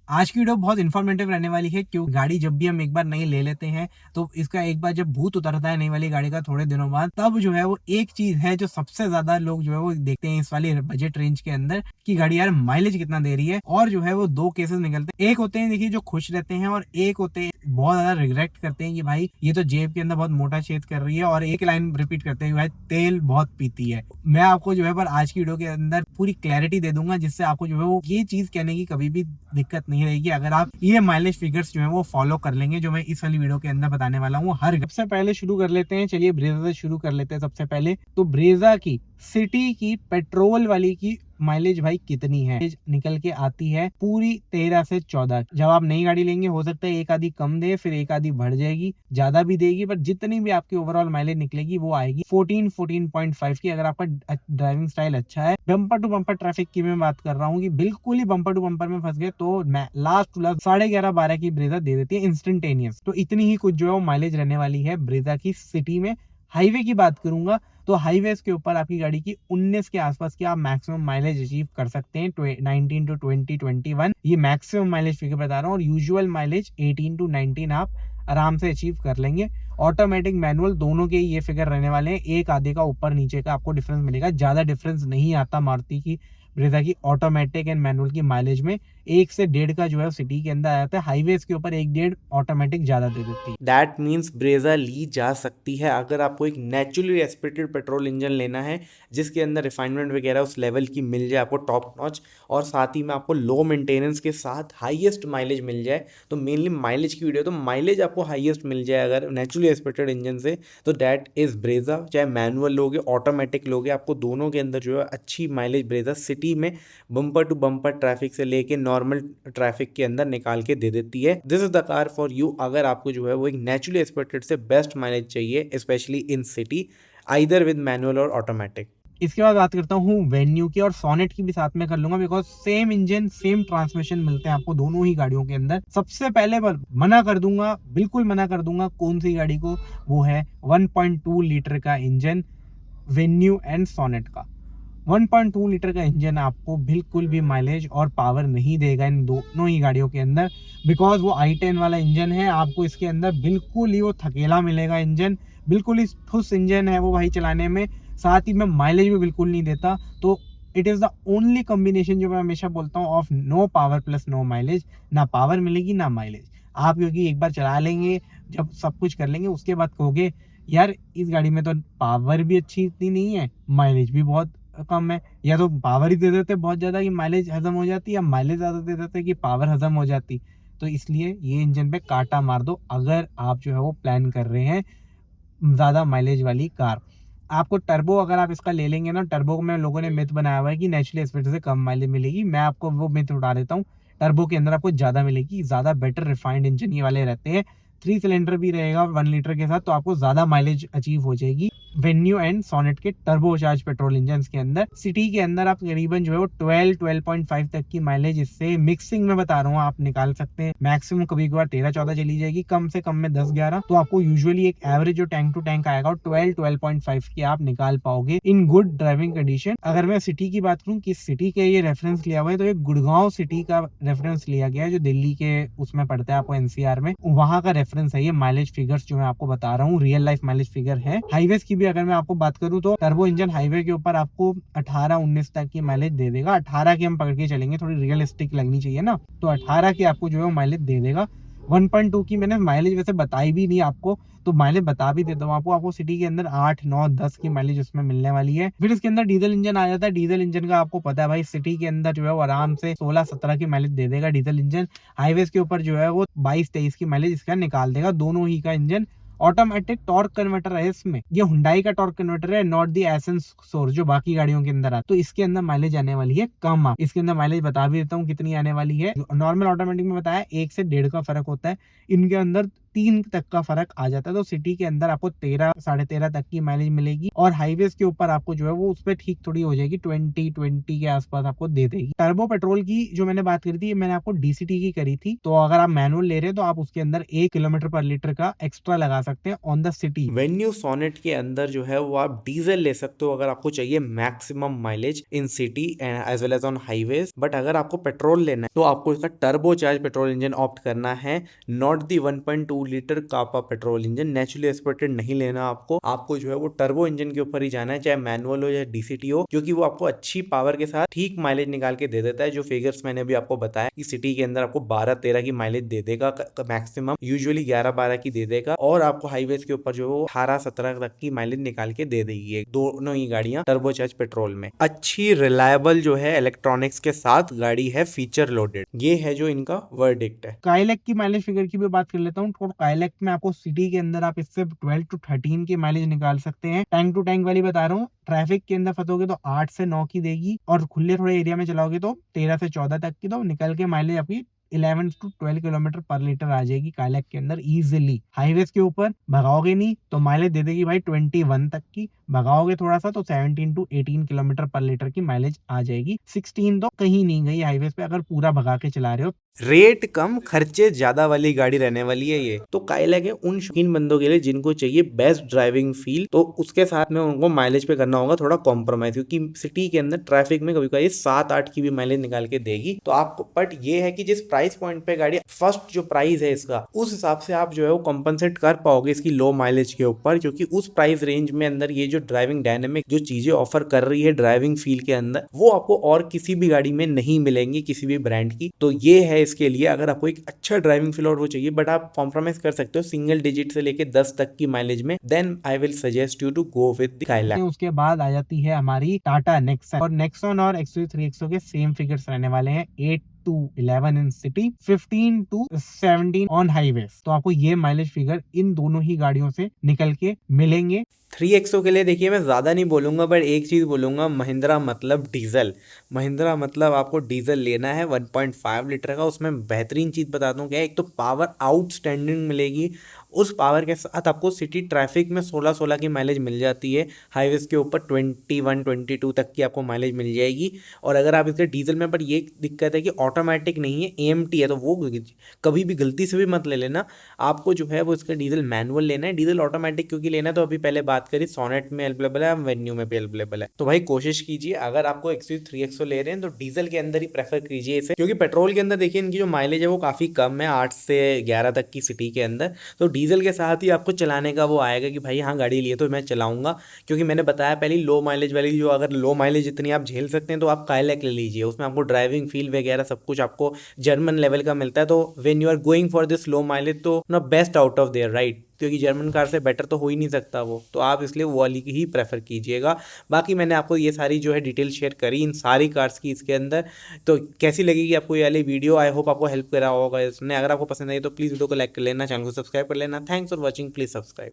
आज की वीडियो बहुत इन्फॉर्मेटिव रहने वाली है, क्यों गाड़ी जब भी हम एक बार नई ले लेते हैं तो इसका एक बार जब भूत उतरता है नई वाली गाड़ी का थोड़े दिनों बाद, तब जो है वो एक चीज है जो सबसे ज्यादा लोग जो है वो देखते हैं इस वाली बजट रेंज के अंदर कि गाड़ी यार माइलेज कितना दे रही है। और जो है वो दो केसेस निकलते हैं, एक होते हैं देखिए जो खुश रहते हैं और एक होते हैं बहुत ज्यादा रिग्रेट करते हैं कि भाई ये तो जेब के अंदर बहुत मोटा छेद कर रही है, और एक लाइन रिपीट करते हैं कि भाई तेल बहुत पीती है। मैं आपको जो है पर आज की वीडियो के अंदर पूरी क्लैरिटी दे दूंगा, जिससे आपको जो है वो ये चीज कहने की कभी भी दिक्कत नहीं रहेगी अगर आप ये माइलेज फिगर्स जो है वो फॉलो कर लेंगे जो मैं इस वाली वीडियो के अंदर बताने वाला हूँ। सबसे पहले शुरू कर लेते हैं, चलिए ब्रेजा से शुरू कर लेते हैं। सबसे पहले तो ब्रेजा की सिटी की पेट्रोल वाली की माइलेज भाई कितनी है, निकल के आती है पूरी 13 से 14। जब आप नई गाड़ी लेंगे हो सकता है एक आधी कम दे, फिर एक आधी बढ़ जाएगी, ज्यादा भी देगी, पर जितनी भी आपकी ओवरऑल माइलेज निकलेगी वो आएगी 14.5 की। अगर आपका ड्राइविंग स्टाइल अच्छा है, बम्पर टू बम्पर ट्रैफिक की मैं बात कर रहा हूँ कि बिल्कुल ही बम्पर टू बम्पर में फंस गए, तो लास्ट टू लास्ट 11.5-12 की ब्रेजा दे देती है इंस्टेंटेनियस। तो इतनी ही कुछ जो है वो माइलेज रहने वाली है ब्रेजा की सिटी में। हाईवे की बात करूंगा तो हाईवेज के ऊपर आपकी गाड़ी की 19 के आसपास की आप मैक्सिमम माइलेज अचीव कर सकते हैं। 19 टू 20, 21 ये मैक्सिमम माइलेज फिगर बता रहा हूँ, और यूजुअल माइलेज 18 टू 19 आप आराम से अचीव कर लेंगे। ऑटोमेटिक मैनुअल दोनों के ये फिगर रहने वाले हैं, एक आधे का ऊपर नीचे का आपको डिफरेंस मिलेगा, ज्यादा डिफरेंस नहीं आता मारुति की ब्रेजा की ऑटोमेटिक एंड मैनुअल की माइलेज में। 1 से 1.5 का जो है सिटी के अंदर आ जाता है, हाईवेज के ऊपर 1-1.5 ऑटोमेटिक ज्यादा दे देती है। दैट मीन्स ब्रेजा ली जा सकती है अगर आपको एक नेचुरली एस्पिरेटेड पेट्रोल इंजन लेना है जिसके अंदर रिफाइनमेंट वगैरह उस लेवल की मिल जाए आपको टॉप नॉच, और साथ ही में आपको लो मेंटेनेंस के साथ हाईएस्ट माइलेज मिल जाए। तो मेनली माइलेज की वीडियो, तो माइलेज आपको हाईएस्ट मिल जाए अगर नेचुरली एस्पिरेटेड इंजन से, तो दैट इज़ ब्रेजा। चाहे मैनुअल लोगे ऑटोमेटिक लोगे, आपको दोनों के अंदर जो है अच्छी माइलेज ब्रेजा सिटी में बम्पर टू बम्पर ट्रैफिक से लेके नॉर्मल ट्रैफिक के अंदर निकाल के दे देती है। This is the car for you अगर आपको जो है वो एक नेचुरली एस्पिरेटेड से बेस्ट माइलेज चाहिए, specially in city, either with manual और ऑटोमेटिक। इसके बाद बात करता हूँ वेन्यू की, और सोनेट की भी साथ में कर लूंगा, because same engine same transmission मिलते हैं आपको दोनों ही गाड़ियों के अंदर। सबसे पहले मना कर दूंगा, बिल्कुल मना कर दूंगा कौन सी गाड़ी को, वो है 1.2 लीटर का इंजन वेन्यू एंड सोनेट का। 1.2 लीटर का इंजन आपको बिल्कुल भी माइलेज और पावर नहीं देगा इन दोनों ही गाड़ियों के अंदर, बिकॉज वो i10 वाला इंजन है। आपको इसके अंदर बिल्कुल ही वो थकेला मिलेगा इंजन, बिल्कुल ही ठुस इंजन है वो भाई चलाने में, साथ ही में माइलेज भी बिल्कुल नहीं देता। तो it is the only combination जो मैं हमेशा बोलता हूँ of no power plus no mileage. ना पावर मिलेगी ना माइलेज आप, क्योंकि एक बार चला लेंगे, जब सब कुछ कर लेंगे उसके बाद कहोगे यार इस गाड़ी में तो पावर भी अच्छी इतनी नहीं है, माइलेज भी बहुत कम है। या तो पावर ही दे देते बहुत ज़्यादा कि माइलेज हजम हो जाती, या माइलेज ज़्यादा दे देते कि पावर हजम हो जाती। तो इसलिए ये इंजन पे काटा मार दो अगर आप जो है वो प्लान कर रहे हैं ज़्यादा माइलेज वाली कार। आपको टर्बो अगर आप इसका ले लेंगे ना, टर्बो में लोगों ने मिथ बनाया हुआ है कि नेचुरली एस्पिरेटेड से कम माइलेज मिलेगी। मैं आपको वो मिथ उठा देता हूँ, टर्बो के अंदर आपको ज़्यादा मिलेगी, ज़्यादा बेटर रिफाइंड इंजन ये वाले रहते हैं। 3 सिलेंडर भी रहेगा 1 लीटर के साथ, तो आपको ज़्यादा माइलेज अचीव हो जाएगी वेन्यू एंड सोनेट के टर्बो चार्ज पेट्रोल इंजन के अंदर। सिटी के अंदर आप करीबन जो है वो 12-12.5 तक की माइलेज इससे मिक्सिंग में बता रहा हूँ आप निकाल सकते हैं। मैक्सिमम कभी कभार 13-14 चली जाएगी, कम से कम में 10-11। तो आपको यूजुअली एक एवरेज जो टैंक टू टैंक आएगा 12-12.5 की आप निकाल पाओगे इन गुड ड्राइविंग कंडीशन। अगर मैं सिटी की बात करूँ किस सिटी के ये रेफरेंस लिया हुआ है, तो ये गुड़गांव सिटी का रेफरेंस लिया गया है जो दिल्ली के उसमें पड़ता है आपको एनसीआर में, वहां का रेफरेंस है ये। माइलेज फिगर्स जो मैं आपको बता रहा हूँ रियल लाइफ माइलेज फिगर है। हाईवेज की भी अगर मैं आपको बात करूं तो टर्बो इंजन हाईवे के ऊपर आपको 18-19 तक की माइलेज दे देगा। 18 की हम पकड़ के चलेंगे, थोड़ी रियलिस्टिक लगनी चाहिए ना, तो 18 की आपको जो है माइलेज दे देगा। 1.2 की मैंने माइलेज वैसे बताई भी नहीं आपको, तो माइलेज बता भी देता हूँ आपको सिटी के अंदर 8-9-10 की माइलेज उसमें मिलने वाली है। फिर इसके अंदर डीजल इंजन आ जाता है। डीजल इंजन का आपको पता है भाई सिटी के अंदर जो है वो आराम से 16-17 की माइलेज दे देगा डीजल इंजन। हाईवेज के ऊपर जो है वो 22-23 की माइलेज इसका निकाल देगा। दोनों ही का इंजन ऑटोमेटिक टॉर्क कन्वर्टर है इसमें, ये हुंडई का टॉर्क कन्वर्टर है, नॉट दी एसेंस सोर्स जो बाकी गाड़ियों के अंदर आता। तो इसके अंदर माइलेज आने वाली है कम। आप इसके अंदर माइलेज बता भी देता हूँ कितनी आने वाली है। नॉर्मल ऑटोमेटिक में बताया 1 से 1.5 का फर्क होता है, इनके अंदर 3 तक का फर्क आ जाता है। तो सिटी के अंदर आपको 13 साढ़े 13 तक की माइलेज मिलेगी और हाईवेज के ऊपर आपको जो है वो उस पर ठीक थोड़ी हो जाएगी, 20 के आसपास आपको दे देगी। टर्बो पेट्रोल की जो मैंने बात करी थी, मैंने आपको डीसीटी की करी थी। तो अगर आप मैनुअल ले रहे हैं तो आप उसके अंदर 1 किलोमीटर पर लीटर का एक्स्ट्रा लगा सकते हैं on the city. Venue Sonet के अंदर जो है वो आप डीजल ले सकते हो अगर आपको चाहिए maximum mileage in city as well as on highways. But अगर आपको पेट्रोल लेना है तो आपको इसका turbo charge petrol engine opt करना है, not the 1.2 litre Kappa petrol engine. Naturally aspirated नहीं लेना आपको जो है वो टर्बो इंजन के ऊपर ही जाना है, चाहे मैनुअल हो या डीसीटी हो, क्योंकि वो आपको अच्छी पावर के साथ ठीक माइलेज निकाल के दे देता है। जो फिगर्स मैंने अभी आपको बताया कि सिटी के अंदर आपको 12-13 की माइलेज दे देगा मैक्सिमम, यूजुअली 11-12 की दे देगा, और आपको हाईवेज के ऊपर जो 18-17 तक की माइलेज निकाल के दे देगी। दोनों ही गाड़ियां टर्बोचार्ज पेट्रोल में अच्छी रिलायबल जो है इलेक्ट्रॉनिक्स के साथ गाड़ी है, फीचर लोडेड। ये है जो इनका वर्डिक्ट है। स्काईलैक की माइलेज फिगर की भी बात कर लेता हूँ। तो स्काईलैक में आपको सिटी के अंदर आप इससे 12 to 13 की माइलेज निकाल सकते हैं। टैंक टू टैंक वाली बता रहा हूँ, ट्रैफिक के अंदर फंसोगे तो 8 से 9 की देगी और खुले थोड़े एरिया में चलाओगे तो 13 से 14 तक की। तो निकल के माइलेज आपकी 11 to 12 किलोमीटर पर लीटर आ जाएगी स्काईलैक के अंदर इजीली। हाईवेज के ऊपर भगाओगे नहीं तो माइलेज दे देगी भाई 21 तक की, भगाओगे थोड़ा सा तो 17 to 18 किलोमीटर पर लीटर की माइलेज आ जाएगी। 16 तो कहीं नहीं गई हाईवेज पे अगर पूरा भगा के चला रहे हो। रेट कम खर्चे ज्यादा वाली गाड़ी रहने वाली है ये। तो स्काईलैक है उन शौकीन बंदों के लिए जिनको चाहिए बेस्ट ड्राइविंग फील, तो उसके साथ में उनको माइलेज पे करना होगा थोड़ा कॉम्प्रोमाइज, क्योंकि सिटी के अंदर ट्रैफिक में कभी कभी 7-8 की भी माइलेज निकाल के देगी। तो आपको बट ये है कि जिस प्राइस पॉइंट पे गाड़ी फर्स्ट जो प्राइस है इसका, उस हिसाब से आप जो है वो कॉम्पनसेट कर पाओगे इसकी लो माइलेज के ऊपर, क्योंकि उस प्राइस रेंज में अंदर ये जो ड्राइविंग डायनेमिक जो चीजें ऑफर कर रही है ड्राइविंग फील के अंदर, वो आपको और किसी भी गाड़ी में नहीं मिलेंगी, किसी भी ब्रांड की। तो ये है इसके लिए अगर आपको एक अच्छा ड्राइविंग फील और वो चाहिए, बट आप कॉम्प्रोमाइज कर सकते हो सिंगल डिजिट से लेके 10 तक की माइलेज में, then I will suggest you to go with Skylake. उसके बाद आ जाती है हमारी टाटा नेक्सन, और नेक्सन और XUV3XO के सेम फिगर्स रहने वाले हैं, 8 to 11 in city, 15 to 17 on highway. तो आपको ये माइलेज फिगर इन दोनों ही गाड़ियों से निकल के मिलेंगे। 3XO के लिए देखिए मैं ज़्यादा नहीं बोलूँगा, बट एक चीज़ बोलूँगा, महिंद्रा मतलब डीजल। महिंद्रा मतलब आपको डीजल लेना है 1.5 लीटर का। उसमें बेहतरीन चीज़ बताता हूँ क्या है, एक तो पावर आउटस्टैंडिंग मिलेगी, उस पावर के साथ आपको सिटी ट्रैफिक में 16-16 की माइलेज मिल जाती है, हाईवेज के ऊपर 21-22 तक की आपको माइलेज मिल जाएगी। और अगर आप इसके डीजल में, पर ये दिक्कत है कि ऑटोमेटिक नहीं है, AMT है, तो वो कभी भी गलती से भी मत ले लेना। आपको जो है वो इसका डीजल मैनुअल लेना है। डीजल ऑटोमेटिक क्योंकि लेना है, तो अभी पहले बात करी सोनेट में अवेलेबल है, वेन्यू में भी अवेलेबल है। तो भाई कोशिश कीजिए अगर आपको XUV3XO ले रहे हैं तो डीजल के अंदर ही प्रेफर कीजिए इसे, क्योंकि पेट्रोल के अंदर देखिए इनकी जो माइलेज है वो काफ़ी कम है, 8 से 11 तक की सिटी के अंदर। तो डीजल के साथ ही आपको चलाने का वो आएगा कि भाई हाँ गाड़ी लिए तो मैं चलाऊंगा, क्योंकि मैंने बताया पहले लो माइलेज वाली, जो अगर लो माइलेज इतनी आप झेल सकते हैं तो आप स्काईलैक ले लीजिए, उसमें आपको ड्राइविंग फील वगैरह सब कुछ आपको जर्मन लेवल का मिलता है। तो when you are going for this low mileage, तो ना best out of there, right, क्योंकि जर्मन कार से बेटर तो हो ही नहीं सकता वो, तो आप इसलिए वो वाली की ही प्रेफर कीजिएगा। बाकी मैंने आपको ये सारी जो है डिटेल शेयर करी इन सारी कार्स की इसके अंदर। तो कैसी लगेगी आपको ये वाली वीडियो, आई होप आपको हेल्प करा होगा इसने। अगर आपको पसंद आई तो प्लीज़ वीडियो को लाइक कर लेना, चैनल को सब्सक्राइब कर लेना। Thanks for watching, please subscribe.